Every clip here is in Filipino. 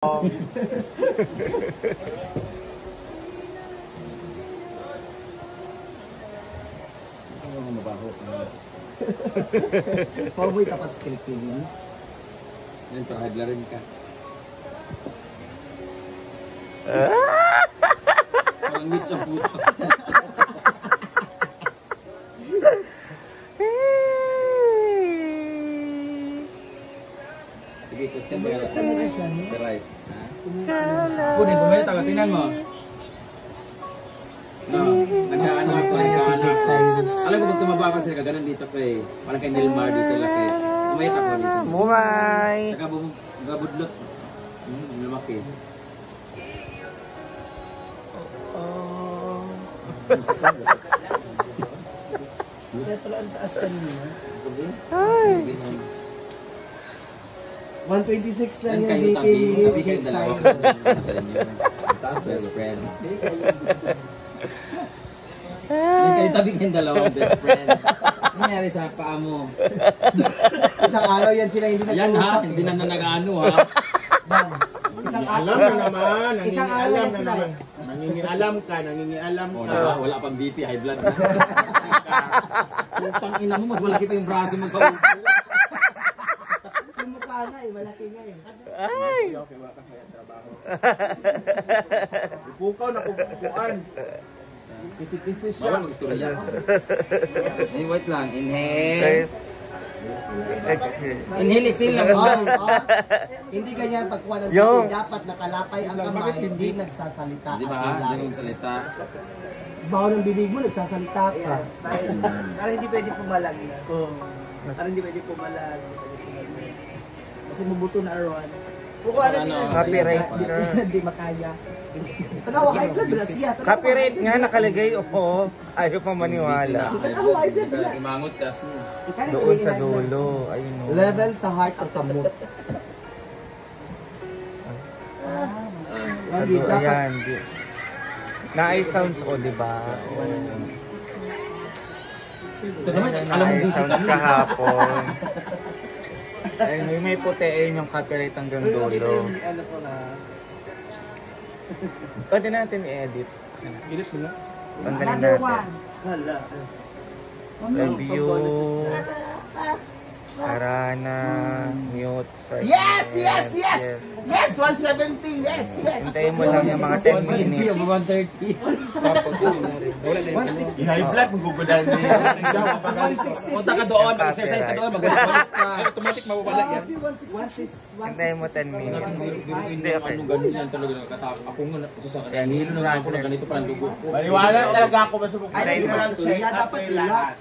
Ano ang mabaho? Pauboy tapat sa Pilipino. Yan, pakahagla rin ka. Parang meat sa puto. Sige, question mo yan. Right. Kunin, bumaya tayo. Tingnan mo. No, nagkaano ako, nagkaano. Alam ko pag tumaba ka sila, kaganan dito kay, parang kay Nilmar dito lang kay. Bumayat ako dito. Bumay! Saka gabudlot. Lumaki. Kaya pala ang taas kanina. Ay! 126 lang Yan yung kayo tabi DK kayong dalawa sa inyo. Best friend. Yan kayo tabi kayong dalawang best friend. Ano nangyari sa paa mo? Isang araw yan sila hindi Yan nag-uusap. ha, hindi na nag-ano ha. Isang Alam na naman, Isang araw nangingialam yan na sila naman. Nangingialam ka, nangingialam O, ka. diba? Wala pang BP, high blood. Putang ina mo, mas malaki pa yung braso mo sa ulo. Yung mukha na eh, malaki nga eh. Ay! Okay, wala ka kaya trabaho. Ipukaw na kukukuan. Kisi-kisi siya. Bawal mag-istorya. Wait lang, inhale. Inhale, exhale lang. Hindi ganyan pagkuha ng Yung- sabi, dapat nakalapay ang kamay, hindi nagsasalita. Di ba? at Hindi yung salita. Bawa ng bibig mo, nagsasalita ka. Para hindi pwede pumalag na. Para hindi pwede pumalag. Hindi pwede sinabi. Kasi mabuto na arawan. Bukuha na Ano? din. Copyright Hindi na. hindi makaya. Tanawa, high blood na siya. Tanawa, Copyright high nga blood. nakalagay, oo. Ayaw pa maniwala. Si Mangot kasi. Doon sa dulo. Ayun o. Level sa heart at kamot. Sa dulo. Ayan. Na-eye sounds ko, diba? Ito naman, alam mo Na-eye busy sounds kami. kahapon. Ay, may putiin yung copyright hanggang dulo. Ano ko na. Pwede natin i-edit. Edit mo na. Tanggalin Another natin. one. Hala. Review. Arana. Mute. Yes, yes, yes! Yes, 170! Yes, yes! Hintayin mo lang yung mga 10 minutes. 130. I-high blood, magugudan niya. 166. Punta ka doon, mag-exercise ka doon, mag-exercise ka. Automatic mawawala yan. Hintayin mo 10 minutes. Hindi, okay. Ano ganun yan talaga nakatapos. Ako nga, sa hilo na ako na ganito parang dugo ko. Maniwala talaga ako ba sa bukulan? Ay, General hindi, check up dapat kay relax. lahat.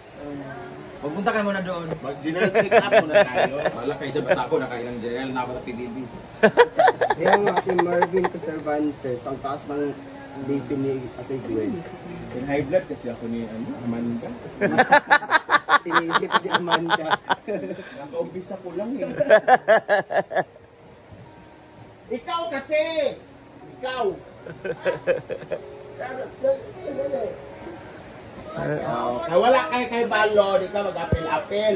Magpunta ka muna doon. Mag-general check up muna tayo. Wala kayo doon, basta ako nakailang general na ako sa PBB. Kaya nga si Marvin Cervantes, ang taas ng BP ni Ate Gwen. In high blood kasi ako ni Amanda. Sinisip si Amanda. Nakaumpisa ko lang eh. Ikaw kasi! Ikaw! Wala kay balon, ikaw mag-apel-apel.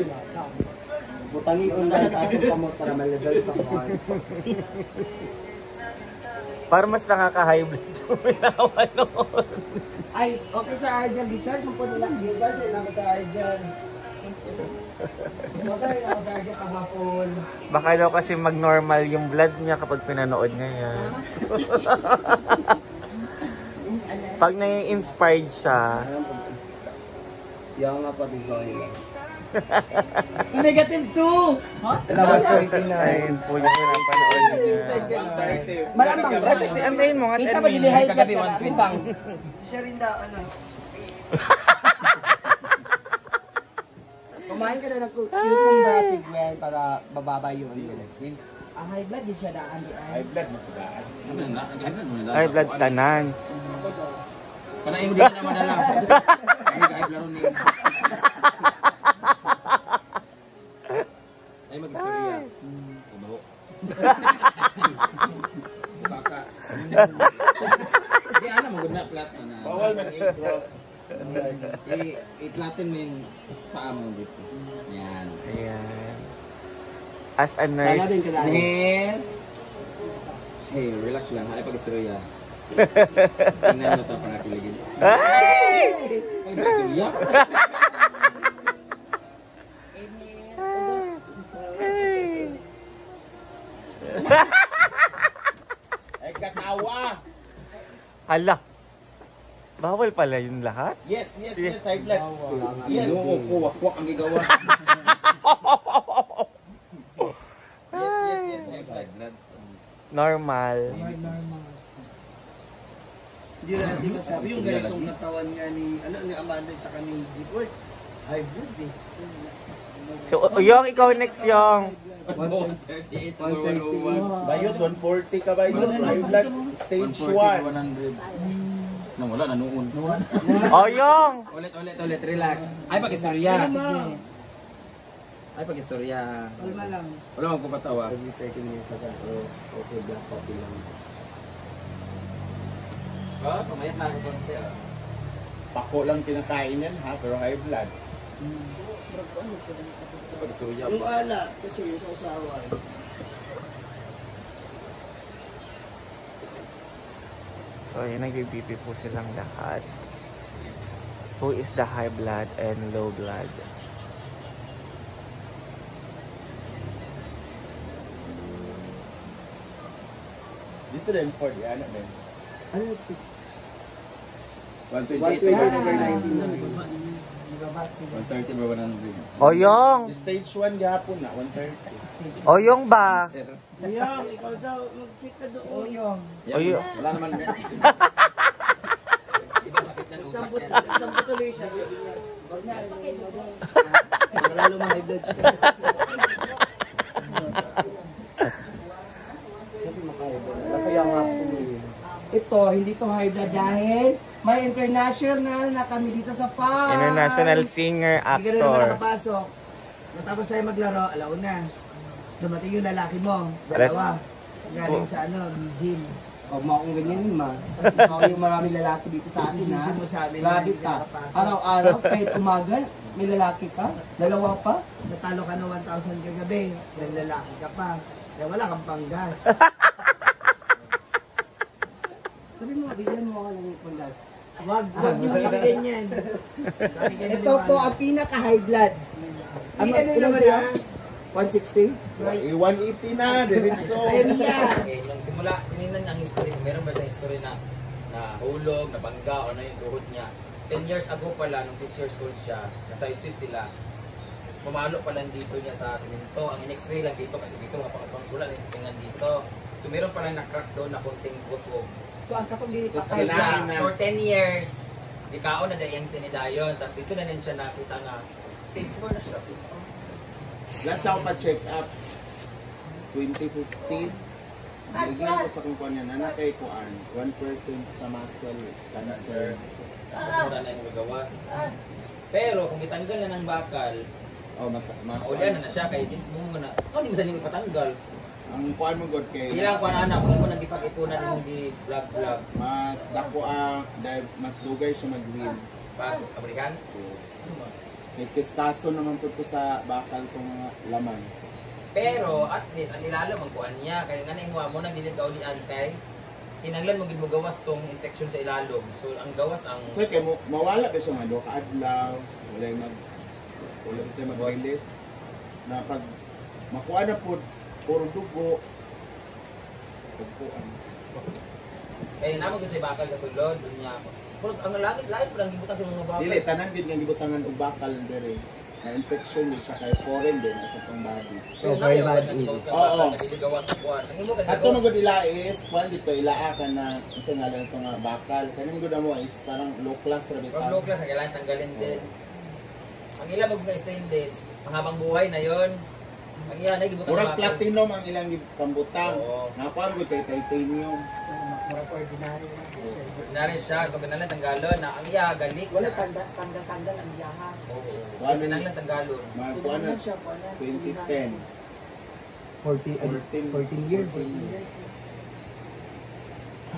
Butangi online sa ating kamot para ma-level sa heart. Para mas nakaka-high blood yung minawa noon. Ay, okay sa Arjan. Di-charge mo po nila. Di-charge mo lang sa Arjan. Okay lang sa Arjan kahapon. Baka daw kasi mag-normal yung blood niya kapag pinanood niya yan. Pag nai-inspired siya, Yung nga pati Zoe. Negative 2! Dalawa 29. ayun po yung pinapanood niya. 130. Malamang ba? Antayin mo nga, Isa 10 ba yung high minutes. blood Kagabi, ka 120. utang? Siya rin daw, ano. Kumain ka na ng cucumber Ate Gwen para bababa yun. Ang high blood din siya daan. High blood, matubaan. High blood tanan. Kanain mo din ka naman na lang. Ay, kahit laro ni. Ay, mag-istorya. Kumaho. Baka. Hindi, alam mo, guna flat na. Bawal man i-cross. I-flatten mo yung paa mo dito. Yan. Ayan. As a nurse, Inhale. Hey, relax lang. Ay, pag-istorya. Tingnan mo ito para kiligin. Ay! Ay, pag-istorya? Ay, katawa! Hala. Bawal pala yun lahat? Yes, high blood. Yes. Ginoo ko, wakwak ang gigawas. Yes, high blood. Normal. Hindi na natin masabi yung ganitong katawan nga ni Amanda at saka ni Giport. High blood eh. So, yung ikaw next yung. 138 or 101. Bayot, 140 ka bayot. High blood, stage 1. 100. Nang wala, nanuon. O yung. Ulit, relax. Ay, pag-istorya. Ay, pag-istorya. Kalma lang. Wala magpapatawa. Every 30 minutes ako, okay, black coffee lang. Oh, pamayak na ako konti ah. Pako lang kinakain yan ha, pero high blood. Pag-istorya Yung pa. ala, kasi yung sa usawa. So, yun, nag-BP po silang lahat. Who is the high blood and low blood? Dito rin, Ford, yan na din. Ano? 128 120 over over 130 over 100. O yung. The stage 1 gahapon na, 130. O yung ba? Sir. Yang, ikaw daw, mag-check ka doon. Yang. Yeah, wala naman nga. Iba sakit na utak yan. Sampo tuloy siya. Sabi niya, wag na, wala lumang high blood siya. Kaya nga po ito, hindi to high blood dahil may international na kami dito sa farm. International singer, Hindi ka rin naman actor. nakapasok. Matapos tayo maglaro, alauna. Dumating yung lalaki mo. Alas- Dalawa. Galing sa gym. Huwag mo akong ganyan, ma. Kasi ako yung maraming lalaki dito sa atin, Sisisi ha? mo sa amin na Grabe hindi ka. nakapasok. Araw-araw, kahit umaga, may lalaki ka. Dalawa pa. Natalo ka ng 1,000 kagabi. Dahil lalaki ka pa. Kaya wala kang panggas. Sabi mo, bigyan mo ako ng panggas. Wag niyo ibigay niyan. Ito po ang pinaka-high blood. Ano Ilan naman siya? ha? 160? 180 na, diretso. Ayun niya. Okay, nung simula, tinignan niya ang history. Meron ba siyang history na hulog, nabangga, o na yung tuhod niya? 10 years ago pala, nung 6 years old siya, nasa side sila, mamalo pa lang dito niya sa simento. Ang in-x-ray lang dito kasi dito mga pangas-pangasulan, tingnan dito. So meron palang na-crack doon na konting buto. So ang katong dito Tapos pa siya, for 10 years, ikaon na dayang tinidayon. Tapos dito na din siya nakita na stage 4 na siya. Last ako pa-check up, 2015. Nagiging ko sa kung kuhan yan, anak kay kuhan, 1% sa muscle cancer. Mura na yung magawas. Pero kung itanggal na ng bakal, Oh, ulian na siya kay mo na. Ano di mo sa nimo patanggal? ang kuhan mo god kay Ilang kuan ana mo imo nagipag-ipunan nimo di vlog mas dako ang dahil mas dugay siya mag-win. pag Amerikan. May kistaso naman po sa bakal kong mga laman. Pero at least ang ilalo man kuan niya kay nga na mo nang dili kaulian kay kinanglan mo gid mo gawas tong infection sa ilalom. So ang gawas ang So kay mawala ba siya nga do kaadlaw, wala tayo mag-release na pag makuha na po puro dugo pagpuan. kay namo gid sa bakal sa sulod niya. Pero ang langit pa lang gibutan sa mga bakal. Dili tanan gid nga gibutangan og bakal dere. Na infection gid siya kay foreign din sa pang body. Pero very bad. Oo. Dili gawas sa kuan. Ang imo kay Ato magod ila is kuan dito ilaa ka na isa nga lang itong bakal. Kaning gud mo is parang low class ra bitaw. From low class, kailangan tanggalin din. Ang ilang mag na stainless, panghabang buhay na yon. Ang iyan ay gibutan Murag platinum ang ilang pambutang. Oo. Nakuan gud kay titanium. Mura po ordinary. Ordinary siya, so kailangan tanggalon na ang iya galik. Wala tanggal ang yahan. Oo. Kuan Kailangan tanggalon. Mga kuan na siya po na. 2010. 14 years. 14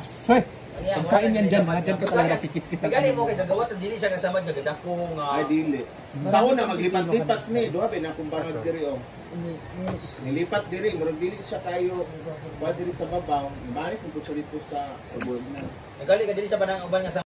Sorry. Pagkain yan dyan, ha? Dyan ka talaga kikis-kis na. Gali mo kay gagawa sa dili siya kasama gagada ko nga. Ay dili. Sa una maglipat-lipat ni, duha ba na kung bangag diri oh. Nilipat diri, murag dili siya kayo. Wa diri sa babaw, ibalik mo siya dito sa uban na. Nagali ka dili siya banang uban nga sa